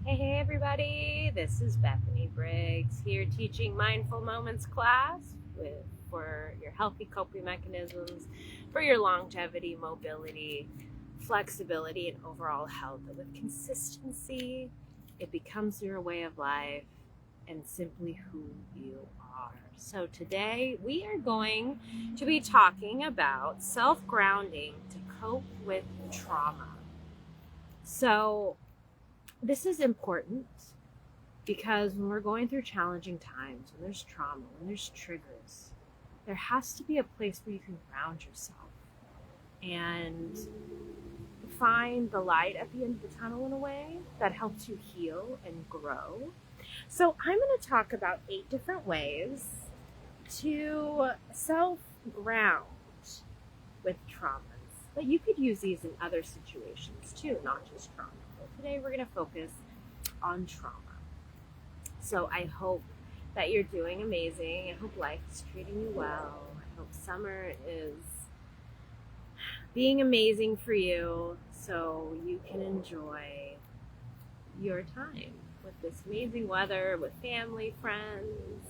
Hey everybody, this is Bethany Briggs here teaching Mindful Moments class for your healthy coping mechanisms, for your longevity, mobility, flexibility, and overall health. And with consistency, it becomes your way of life and simply who you are. So today we are going to be talking about self-grounding to cope with trauma. So this is important because when we're going through challenging times, when there's trauma, when there's triggers, there has to be a place where you can ground yourself and find the light at the end of the tunnel in a way that helps you heal and grow. So I'm going to talk about 8 different ways to self-ground with traumas. But you could use these in other situations too, not just trauma. But today we're going to focus on trauma. So I hope that you're doing amazing. I hope life is treating you well. I hope summer is being amazing for you so you can enjoy your time with this amazing weather, with family, friends,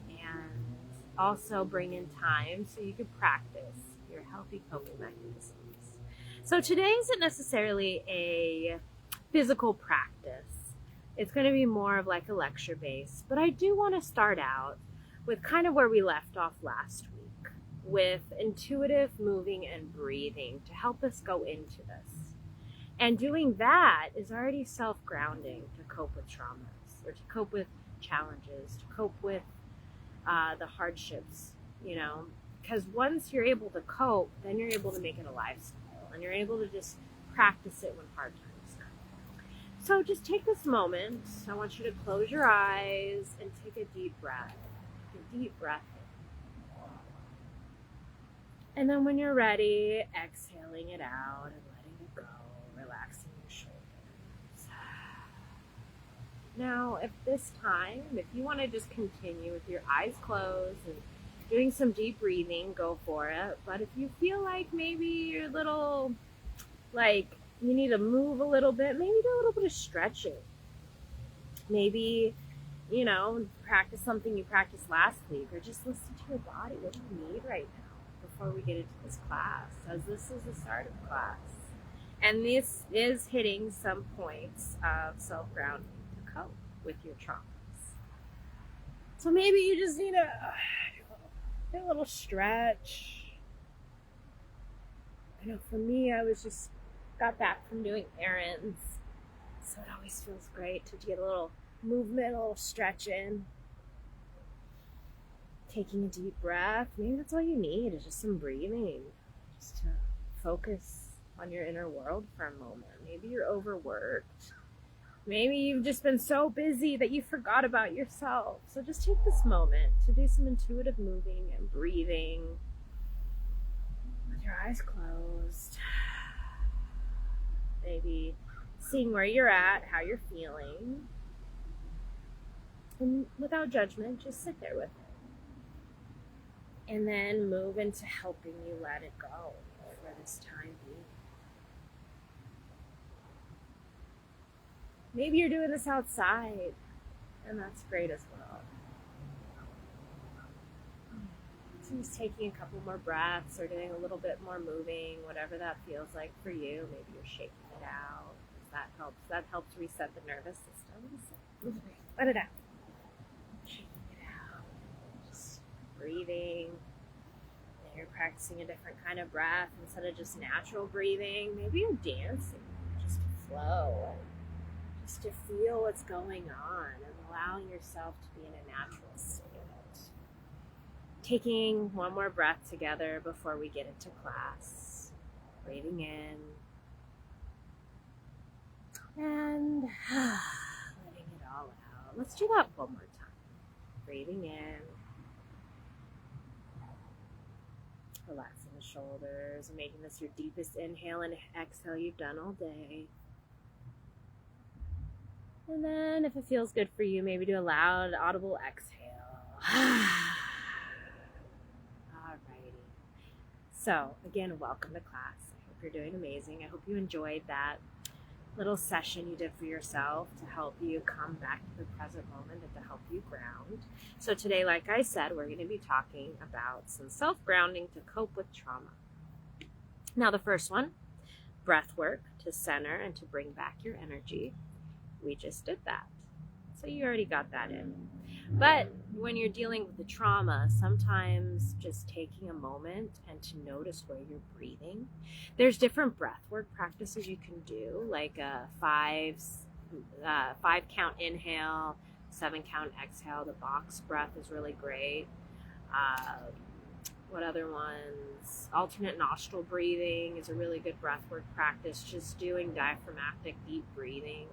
and also bring in time so you can practice your healthy coping mechanisms. So today isn't necessarily a physical practice. It's going to be more of like a lecture base, but I do want to start out with kind of where we left off last week with intuitive moving and breathing to help us go into this. And doing that is already self-grounding to cope with traumas or to cope with challenges, to cope with the hardships, because once you're able to cope, then you're able to make it a lifestyle and you're able to just practice it when hard times. So just take this moment. I want you to close your eyes and take a deep breath. Take a deep breath in. And then when you're ready, exhaling it out and letting it go, relaxing your shoulders. Now, if you want to just continue with your eyes closed and doing some deep breathing, go for it. But if you feel like maybe you're a little, you need to move a little bit, maybe do a little bit of stretching. Maybe, practice something you practiced last week, or just listen to your body, what you need right now before we get into this class, as this is the start of class. And this is hitting some points of self-grounding to cope with your traumas. So maybe you just need a little stretch. I know for me, I got back from doing errands, so it always feels great to get a little movement, a little stretch in. Taking a deep breath, maybe that's all you need is just some breathing, just to focus on your inner world for a moment. Maybe you're overworked. Maybe you've just been so busy that you forgot about yourself. So just take this moment to do some intuitive moving and breathing with your eyes closed. Maybe seeing where you're at, how you're feeling. And without judgment, just sit there with it. And then move into helping you let it go for this time being. Maybe you're doing this outside, and that's great as well. So just taking a couple more breaths or doing a little bit more moving, whatever that feels like for you. Maybe you're shaking it out. That helps reset the nervous system. So let it out. Shaking it out. Just breathing. And you're practicing a different kind of breath instead of just natural breathing. Maybe you're dancing just to flow. Just to feel what's going on and allowing yourself to be in a natural state. Taking one more breath together before we get into class. Breathing in. And letting it all out. Let's do that one more time. Breathing in. Relaxing the shoulders and making this your deepest inhale and exhale you've done all day. And then if it feels good for you, maybe do a loud, audible exhale. Alrighty. So, again, welcome to class. I hope you're doing amazing. I hope you enjoyed that. little session you did for yourself to help you come back to the present moment and to help you ground. So today, like I said, we're going to be talking about some self-grounding to cope with trauma. Now, the first one, breath work to center and to bring back your energy. We just did that. So you already got that in. But when you're dealing with the trauma, sometimes just taking a moment and to notice where you're breathing. There's different breath work practices you can do, like a five count inhale, 7 count exhale. The box breath is really great. What other ones? Alternate nostril breathing is a really good breath work practice. Just doing diaphragmatic deep breathing.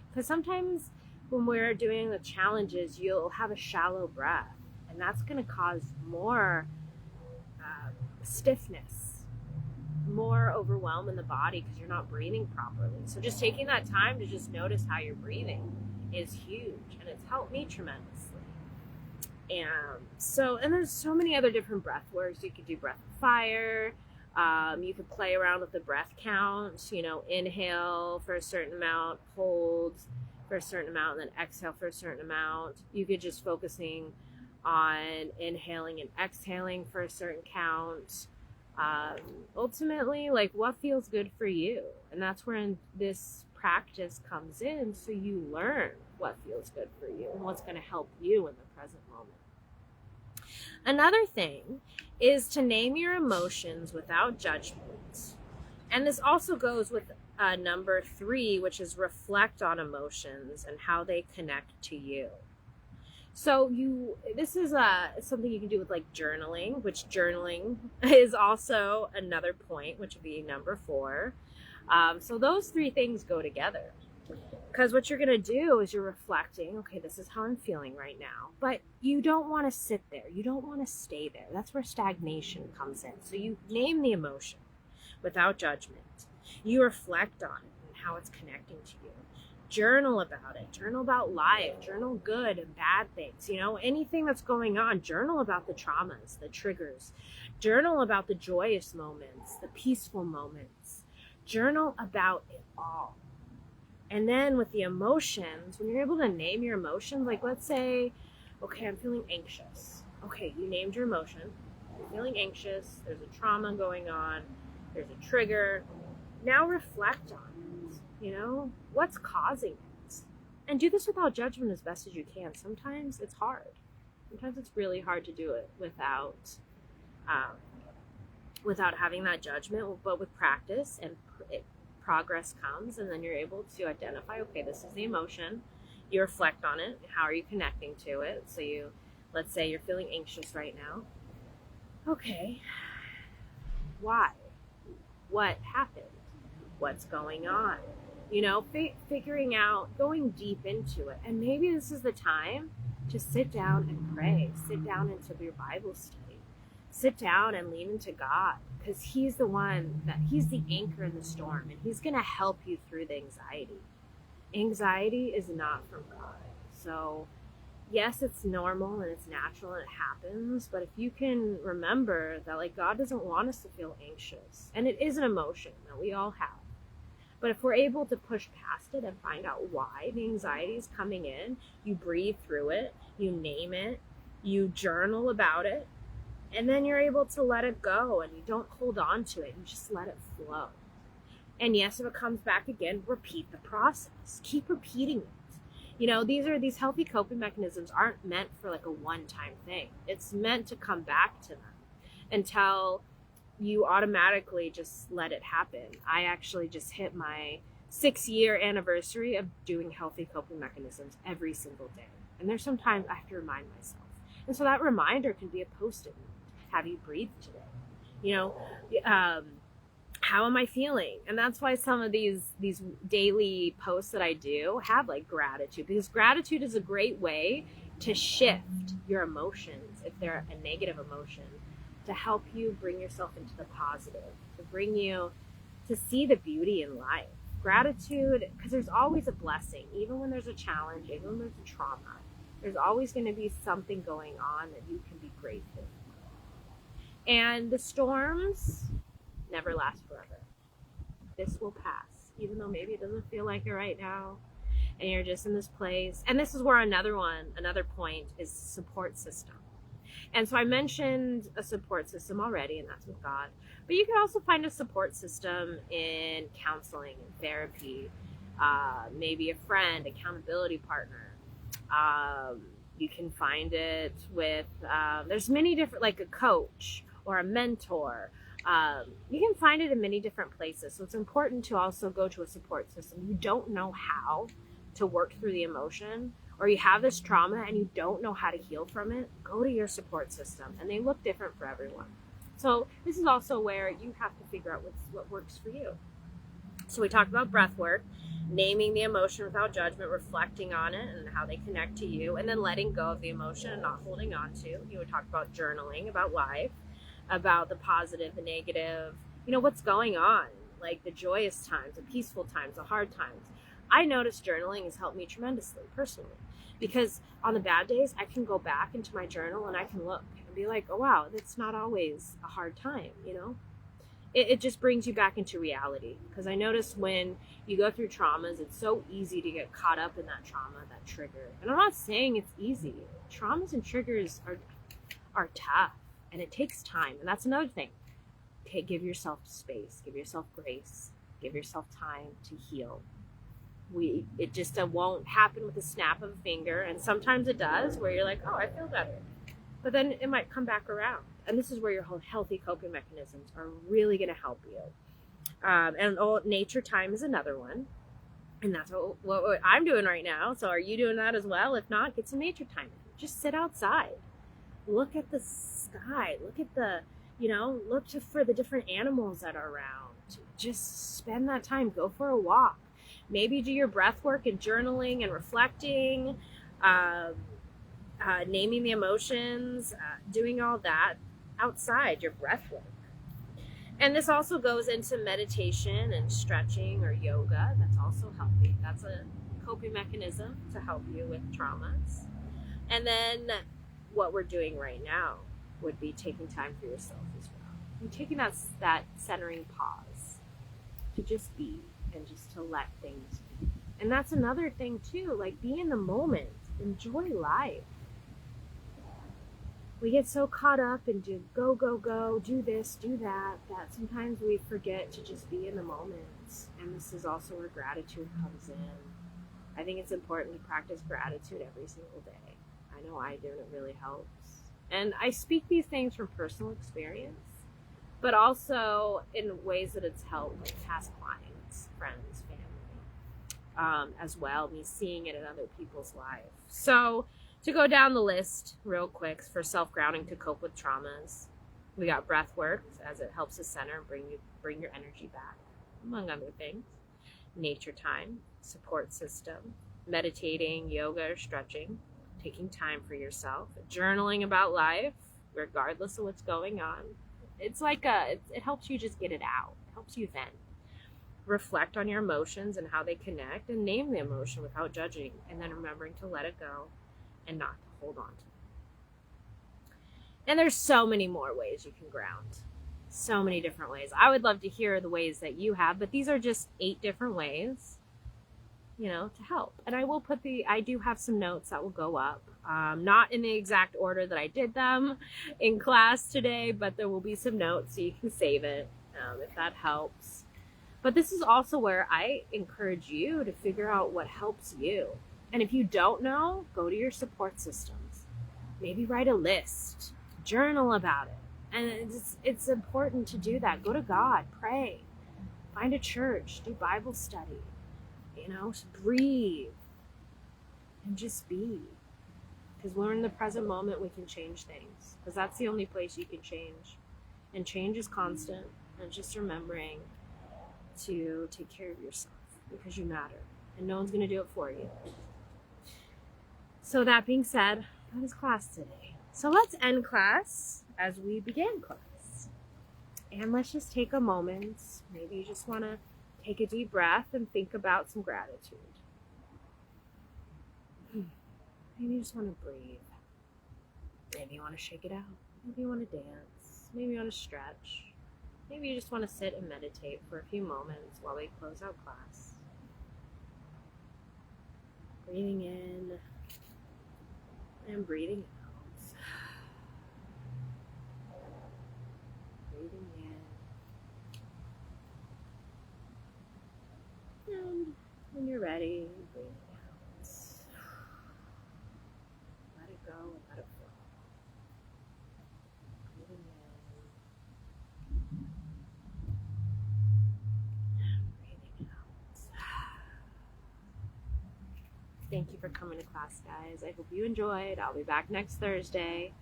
Because sometimes when we're doing the challenges, you'll have a shallow breath, and that's going to cause more stiffness, more overwhelm in the body because you're not breathing properly. So just taking that time to just notice how you're breathing is huge, and it's helped me tremendously. And there's so many other different breath works. You could do breath of fire. You could play around with the breath count, inhale for a certain amount, hold for a certain amount, and then exhale for a certain amount. You could just focusing on inhaling and exhaling for a certain count. Ultimately, like, what feels good for you? And that's where this practice comes in, so you learn what feels good for you and what's going to help you in the present moment. Another thing is to name your emotions without judgment. And this also goes with number 3, which is reflect on emotions and how they connect to you. So this is something you can do with like journaling, which journaling is also another point, which would be number 4. So those 3 things go together. Because what you're going to do is you're reflecting, okay, this is how I'm feeling right now. But you don't want to sit there. You don't want to stay there. That's where stagnation comes in. So you name the emotion without judgment. You reflect on it and how it's connecting to you. Journal about it. Journal about life. Journal good and bad things. Anything that's going on. Journal about the traumas, the triggers. Journal about the joyous moments, the peaceful moments. Journal about it all. And then with the emotions, when you're able to name your emotions, like let's say, okay, I'm feeling anxious. Okay, you named your emotion. You're feeling anxious. There's a trauma going on. There's a trigger. Now reflect on it. What's causing it? And do this without judgment as best as you can. Sometimes it's hard. Sometimes it's really hard to do it without having that judgment. But with practice and progress comes, and then you're able to identify, okay, this is the emotion. You reflect on it. How are you connecting to it? So let's say you're feeling anxious right now. Okay, why? What happened? What's going on? Figuring out, going deep into it. And maybe this is the time to sit down and pray. Sit down into your Bible study. Sit down and lean into God, because he's the anchor in the storm, and he's going to help you through the anxiety. Anxiety is not from God. So yes, it's normal and it's natural and it happens, but if you can remember that, like, God doesn't want us to feel anxious, and it is an emotion that we all have. But if we're able to push past it and find out why the anxiety is coming in, you breathe through it, you name it, you journal about it, and then you're able to let it go, and you don't hold on to it. You just let it flow. And yes, if it comes back again, repeat the process. Keep repeating it. These healthy coping mechanisms aren't meant for like a one-time thing. It's meant to come back to them until you automatically just let it happen. I actually just hit my 6-year anniversary of doing healthy coping mechanisms every single day. And there's sometimes I have to remind myself. And so that reminder can be a post-it note. Have you breathed today? How am I feeling? And that's why some of these daily posts that I do have like gratitude, because gratitude is a great way to shift your emotions if they're a negative emotion, to help you bring yourself into the positive, to bring you to see the beauty in life. Gratitude, because there's always a blessing, even when there's a challenge, even when there's a trauma, there's always going to be something going on that you can be grateful for. And the storms never last forever. This will pass. even though maybe it doesn't feel like it right now. And you're just in this place. And this is where another point is support system. And so I mentioned a support system already, and that's with God. But you can also find a support system in counseling and therapy, maybe a friend, accountability partner. You can find it with, there's many different, like a coach or a mentor. You can find it in many different places. So it's important to also go to a support system. You don't know how to work through the emotion, or you have this trauma and you don't know how to heal from it, go to your support system. And they look different for everyone. So this is also where you have to figure out what works for you. So we talked about breath work, naming the emotion without judgment, reflecting on it and how they connect to you, and then letting go of the emotion and not holding on to. You would talk about journaling, about life, about the positive, the negative, what's going on, like the joyous times, the peaceful times, the hard times. I noticed journaling has helped me tremendously personally, because on the bad days, I can go back into my journal and I can look and be like, oh, wow, that's not always a hard time, It just brings you back into reality. Because I noticed when you go through traumas, it's so easy to get caught up in that trauma, that trigger. And I'm not saying it's easy. Traumas and triggers are tough, and it takes time. And that's another thing. Okay, give yourself space, give yourself grace, give yourself time to heal. It just won't happen with a snap of a finger, and sometimes it does, where you're like, oh, I feel better, but then it might come back around. And this is where your whole healthy coping mechanisms are really going to help you. And nature time is another one, and that's what I'm doing right now. So are you doing that as well? If not, get some nature time. Just sit outside, look at the sky, look at the for the different animals that are around. Just spend that time, go for a walk. Maybe do your breath work and journaling and reflecting, naming the emotions, doing all that outside your breath work. And this also goes into meditation and stretching or yoga. That's also healthy. That's a coping mechanism to help you with traumas. And then what we're doing right now would be taking time for yourself as well. And taking that centering pause to just be, and just to let things be. And that's another thing too, like be in the moment, enjoy life. We get so caught up and do go, do this, do that sometimes we forget to just be in the moment. And this is also where gratitude comes in. I think it's important to practice gratitude every single day. I know I do, and it really helps. And I speak these things from personal experience, but also in ways that it's helped, like past clients, friends, family, as well, me seeing it in other people's lives. So to go down the list real quick for self-grounding to cope with traumas, we got breath work, as it helps us center and bring your energy back, among other things. Nature time, support system, meditating, yoga, or stretching, taking time for yourself, journaling about life, regardless of what's going on. It's like it helps you just get it out. It helps you vent. Reflect on your emotions and how they connect, and name the emotion without judging, and then remembering to let it go and not to hold on to it. And there's so many more ways you can ground. So many different ways. I would love to hear the ways that you have, but these are just 8 different ways, to help. And I do have some notes that will go up, not in the exact order that I did them in class today, but there will be some notes so you can save it, if that helps. But this is also where I encourage you to figure out what helps you. And if you don't know, go to your support systems. Maybe write a list, journal about it. And it's important to do that. Go to God, pray, find a church, do Bible study, breathe and just be. Because we're in the present moment, we can change things. Because that's the only place you can change. And change is constant. And just remembering to take care of yourself, because you matter. And no one's going to do it for you. So that being said, that is class today. So let's end class as we began class. And let's just take a moment. Maybe you just want to take a deep breath and think about some gratitude. Maybe you just want to breathe. Maybe you want to shake it out. Maybe you want to dance. Maybe you want to stretch. maybe you just want to sit and meditate for a few moments while we close out class. Breathing in and breathing out. Breathing in. And when you're ready, breathing out. Let it go and let it flow. Breathing in and breathing out. Thank you for coming to class, guys. I hope you enjoyed. I'll be back next Thursday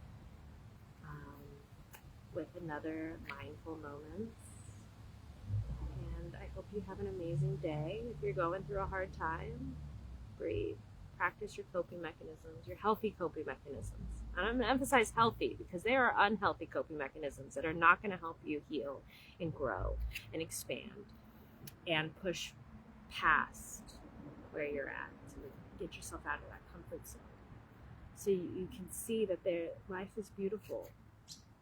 with another mindful moments. And I hope you have an amazing day. If you're going through a hard time, breathe. Practice your coping mechanisms, your healthy coping mechanisms. And I'm going to emphasize healthy because there are unhealthy coping mechanisms that are not going to help you heal and grow and expand and push past where you're at to get yourself out of that comfort zone. So you can see that life is beautiful.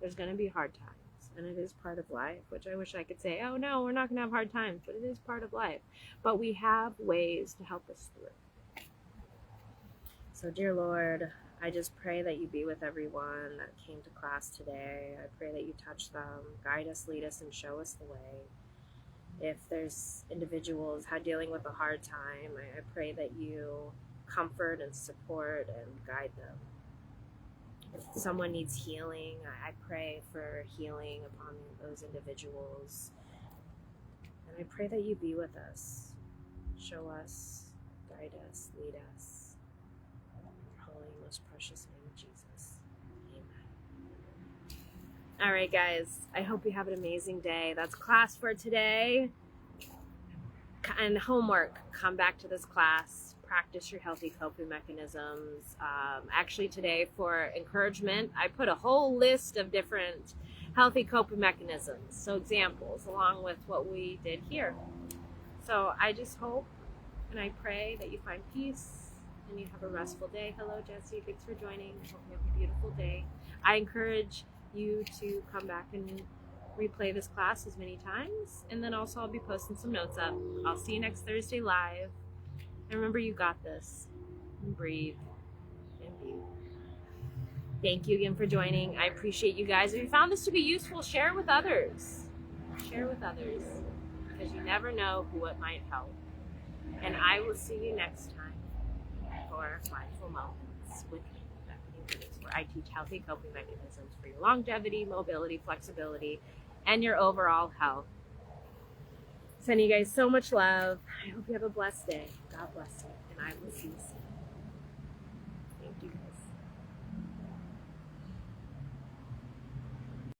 There's going to be hard times, and it is part of life, which I wish I could say, oh no, we're not going to have hard times, but it is part of life. But we have ways to help us through. So dear Lord, I just pray that you be with everyone that came to class today. I pray that you touch them, guide us, lead us, and show us the way. If there's individuals dealing with a hard time, I pray that you comfort and support and guide them. If someone needs healing, I pray for healing upon those individuals. And I pray that you be with us, show us, guide us, lead us. Holy, most precious name of Jesus. Amen. All right, guys. I hope you have an amazing day. That's class for today. And homework. Come back to this class. Practice your healthy coping mechanisms. Actually, today for encouragement, I put a whole list of different healthy coping mechanisms. So examples, along with what we did here. So I just hope and I pray that you find peace and you have a restful day. Hello, Jessie. Thanks for joining. I hope you have a beautiful day. I encourage you to come back and replay this class as many times. And then also I'll be posting some notes up. I'll see you next Thursday live. And remember, you got this. And breathe and be. Thank you again for joining. I appreciate you guys. If you found this to be useful, share it with others. Share with others. Because you never know who it might help. And I will see you next time for Mindful Moments with me, Bethany Briggs, where I teach healthy coping mechanisms for your longevity, mobility, flexibility, and your overall health. Sending you guys so much love. I hope you have a blessed day. God bless you, and I will see you soon.